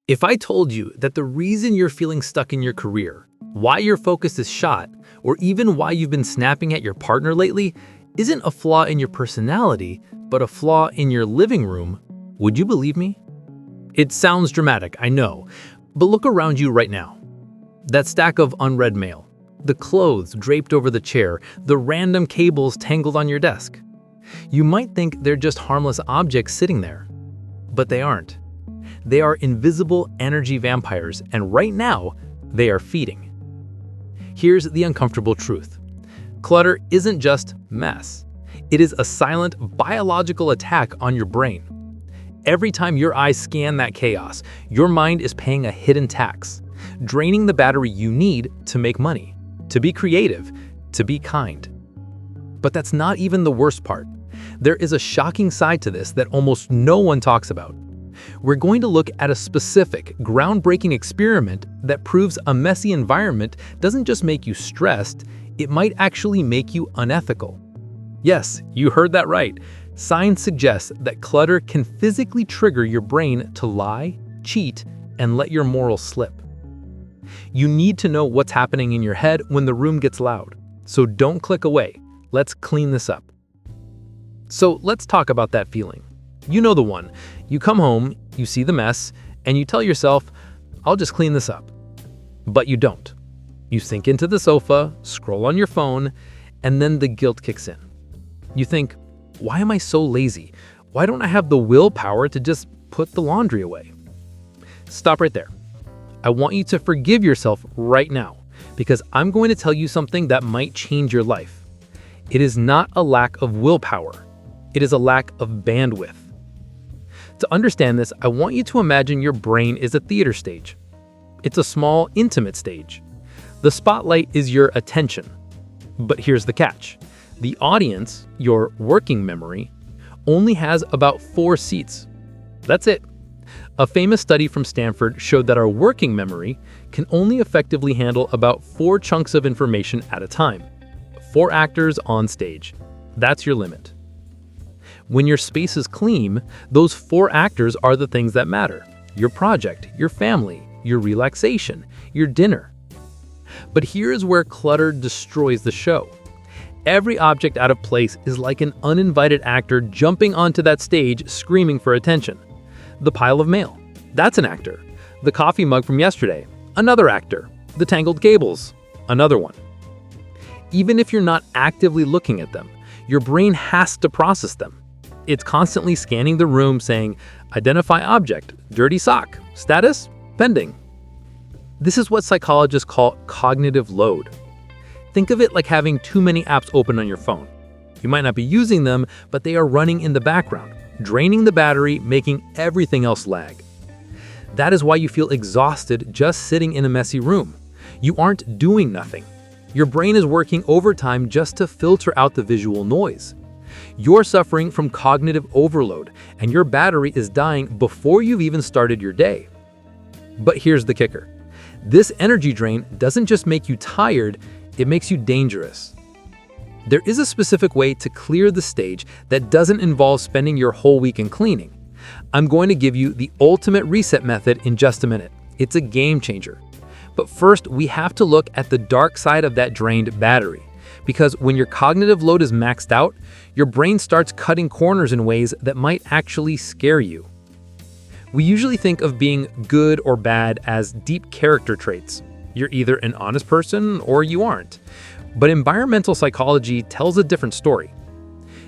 If I told you that the reason you're feeling stuck in your career, why your focus is shot, or even why you've been snapping at your partner lately, isn't a flaw in your personality, but a flaw in your living room, would you believe me? It sounds dramatic, I know, but look around you right now. That stack of unread mail, the clothes draped over the chair, the random cables tangled on your desk. You might think they're just harmless objects sitting there, but they aren't. They are invisible energy vampires, and right now, they are feeding. Here's the uncomfortable truth. Clutter isn't just mess. It is a silent biological attack on your brain. Every time your eyes scan that chaos, your mind is paying a hidden tax, draining the battery you need to make money, to be creative, to be kind. But that's not even the worst part. There is a shocking side to this that almost no one talks about. We're going to look at a specific, groundbreaking experiment that proves a messy environment doesn't just make you stressed, it might actually make you unethical. Yes, you heard that right. Science suggests that clutter can physically trigger your brain to lie, cheat, and let your morals slip. You need to know what's happening in your head when the room gets loud. So don't click away. Let's clean this up. So let's talk about that feeling. You know the one. You come home, you see the mess, and you tell yourself, I'll just clean this up. But you don't. You sink into the sofa, scroll on your phone, and then the guilt kicks in. You think, why am I so lazy? Why don't I have the willpower to just put the laundry away? Stop right there. I want you to forgive yourself right now, because I'm going to tell you something that might change your life. It is not a lack of willpower. It is a lack of bandwidth. To understand this, I want you to imagine your brain is a theater stage. It's a small, intimate stage. The spotlight is your attention. But here's the catch. The audience, your working memory, only has about 4 seats. That's it. A famous study from Stanford showed that our working memory can only effectively handle about 4 chunks of information at a time. 4 actors on stage. That's your limit. When your space is clean, those 4 actors are the things that matter. Your project, your family, your relaxation, your dinner. But here's where clutter destroys the show. Every object out of place is like an uninvited actor jumping onto that stage screaming for attention. The pile of mail, that's an actor. The coffee mug from yesterday, another actor. The tangled cables, another one. Even if you're not actively looking at them, your brain has to process them. It's constantly scanning the room saying, identify object, dirty sock, status, pending. This is what psychologists call cognitive load. Think of it like having too many apps open on your phone. You might not be using them, but they are running in the background, draining the battery, making everything else lag. That is why you feel exhausted just sitting in a messy room. You aren't doing nothing. Your brain is working overtime just to filter out the visual noise. You're suffering from cognitive overload, and your battery is dying before you've even started your day. But here's the kicker. This energy drain doesn't just make you tired, it makes you dangerous. There is a specific way to clear the stage that doesn't involve spending your whole weekend cleaning. I'm going to give you the ultimate reset method in just a minute. It's a game changer. But first, we have to look at the dark side of that drained battery. Because when your cognitive load is maxed out, your brain starts cutting corners in ways that might actually scare you. We usually think of being good or bad as deep character traits. You're either an honest person or you aren't. But environmental psychology tells a different story.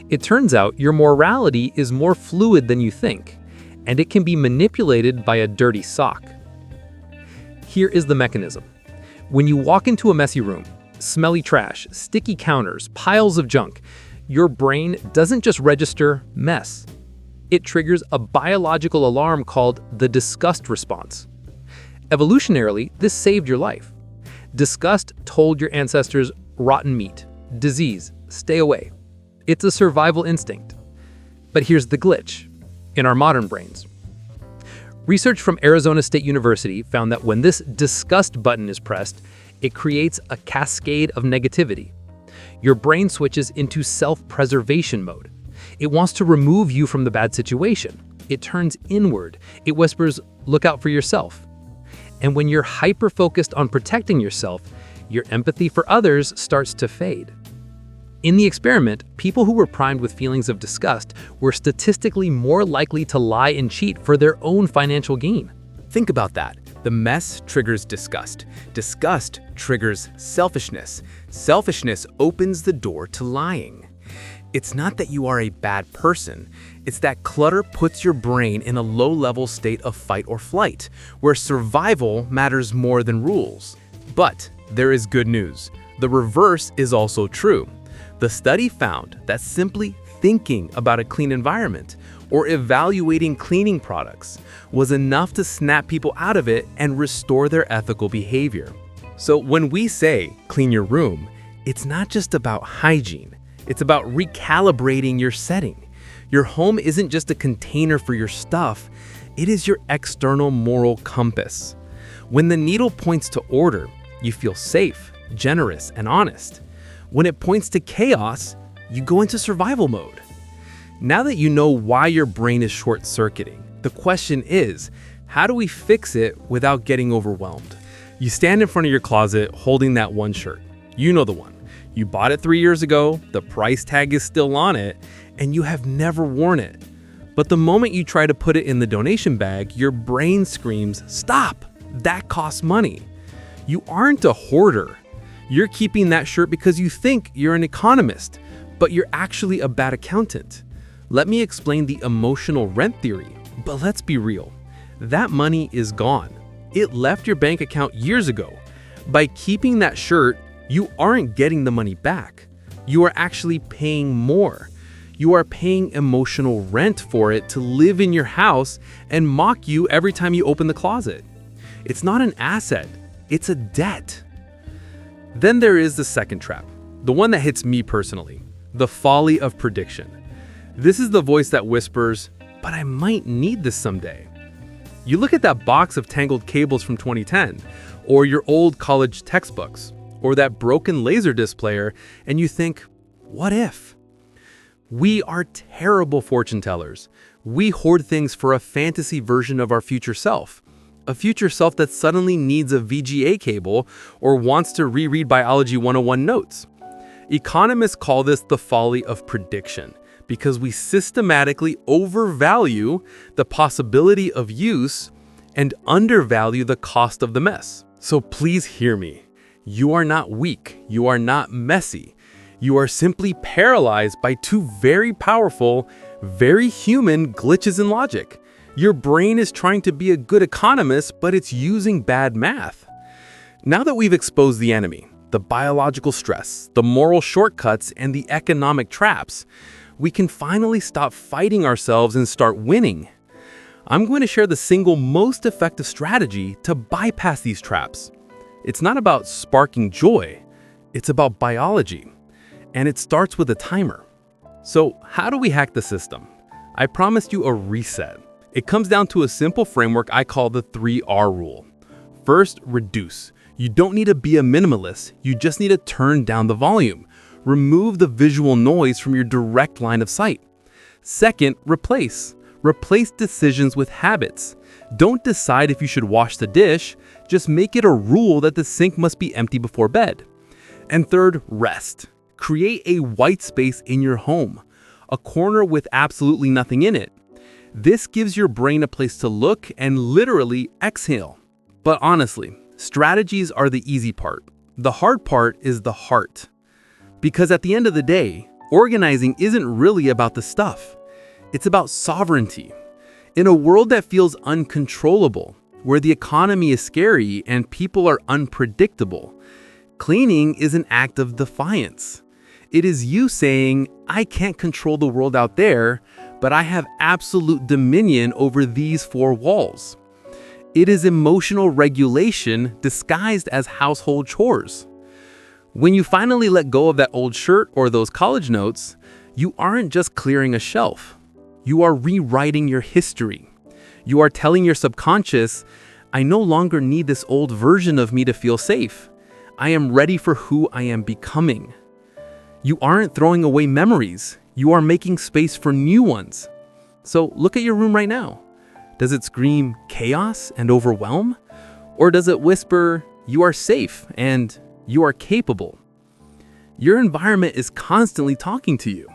It turns out your morality is more fluid than you think, and it can be manipulated by a dirty sock. Here is the mechanism. When you walk into a messy room, smelly trash, sticky counters, piles of junk, your brain doesn't just register mess. It triggers a biological alarm called the disgust response. Evolutionarily, this saved your life. Disgust told your ancestors, rotten meat, disease, stay away. It's a survival instinct. But here's the glitch in our modern brains. Research from Arizona State University found that when this disgust button is pressed, it creates a cascade of negativity. Your brain switches into self-preservation mode. It wants to remove you from the bad situation. it turns inward. It whispers, look out for yourself. And when you're hyper-focused on protecting yourself, your empathy for others starts to fade. In the experiment, people who were primed with feelings of disgust were statistically more likely to lie and cheat for their own financial gain. Think about that. The mess triggers disgust. Disgust triggers selfishness. Selfishness opens the door to lying. It's not that you are a bad person. It's that clutter puts your brain in a low-level state of fight or flight, where survival matters more than rules. But there is good news. The reverse is also true. The study found that simply thinking about a clean environment or evaluating cleaning products was enough to snap people out of it and restore their ethical behavior. So when we say clean your room, it's not just about hygiene. It's about recalibrating your setting. Your home isn't just a container for your stuff, it is your external moral compass. When the needle points to order, you feel safe, generous, and honest. When it points to chaos, you go into survival mode. Now that you know why your brain is short-circuiting, the question is, how do we fix it without getting overwhelmed? You stand in front of your closet holding that one shirt. You know the one. You bought it 3 years ago, the price tag is still on it, and you have never worn it. But the moment you try to put it in the donation bag, your brain screams, stop, that costs money. You aren't a hoarder. You're keeping that shirt because you think you're an economist, but you're actually a bad accountant. Let me explain the emotional rent theory, but let's be real. That money is gone. It left your bank account years ago. By keeping that shirt, you aren't getting the money back. You are actually paying more. You are paying emotional rent for it to live in your house and mock you every time you open the closet. It's not an asset, it's a debt. Then there is the second trap, the one that hits me personally, the folly of prediction. This is the voice that whispers, but I might need this someday. You look at that box of tangled cables from 2010, or your old college textbooks, or that broken Laserdisc player, and you think, what if? We are terrible fortune tellers. We hoard things for a fantasy version of our future self. A future self that suddenly needs a VGA cable or wants to reread Biology 101 notes. Economists call this the folly of prediction because we systematically overvalue the possibility of use and undervalue the cost of the mess. So please hear me. You are not weak. You are not messy. You are simply paralyzed by two very powerful, very human glitches in logic. Your brain is trying to be a good economist, but it's using bad math. Now that we've exposed the enemy, the biological stress, the moral shortcuts, and the economic traps, we can finally stop fighting ourselves and start winning. I'm going to share the single most effective strategy to bypass these traps. It's not about sparking joy, it's about biology. And it starts with a timer. So how do we hack the system? I promised you a reset. It comes down to a simple framework I call the 3R rule. First, reduce. You don't need to be a minimalist, you just need to turn down the volume. Remove the visual noise from your direct line of sight. Second, replace. Replace decisions with habits. Don't decide if you should wash the dish, just make it a rule that the sink must be empty before bed. And third, rest. Create a white space in your home, a corner with absolutely nothing in it. This gives your brain a place to look and literally exhale. But honestly, strategies are the easy part. The hard part is the heart. Because at the end of the day, organizing isn't really about the stuff. It's about sovereignty. In a world that feels uncontrollable, where the economy is scary and people are unpredictable, cleaning is an act of defiance. It is you saying, I can't control the world out there, but I have absolute dominion over these four walls. It is emotional regulation disguised as household chores. When you finally let go of that old shirt or those college notes, you aren't just clearing a shelf. You are rewriting your history. You are telling your subconscious, I no longer need this old version of me to feel safe. I am ready for who I am becoming. You aren't throwing away memories. You are making space for new ones. So look at your room right now. Does it scream chaos and overwhelm? Or does it whisper, you are safe and you are capable? Your environment is constantly talking to you.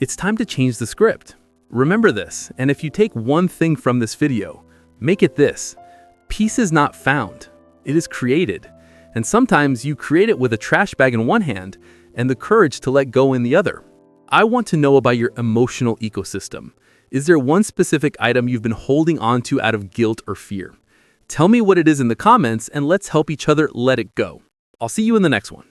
It's time to change the script. Remember this, and if you take one thing from this video, make it this: peace is not found, it is created. And sometimes you create it with a trash bag in one hand and the courage to let go in the other. I want to know about your emotional ecosystem. Is there one specific item you've been holding on to out of guilt or fear? Tell me what it is in the comments and let's help each other let it go. I'll see you in the next one.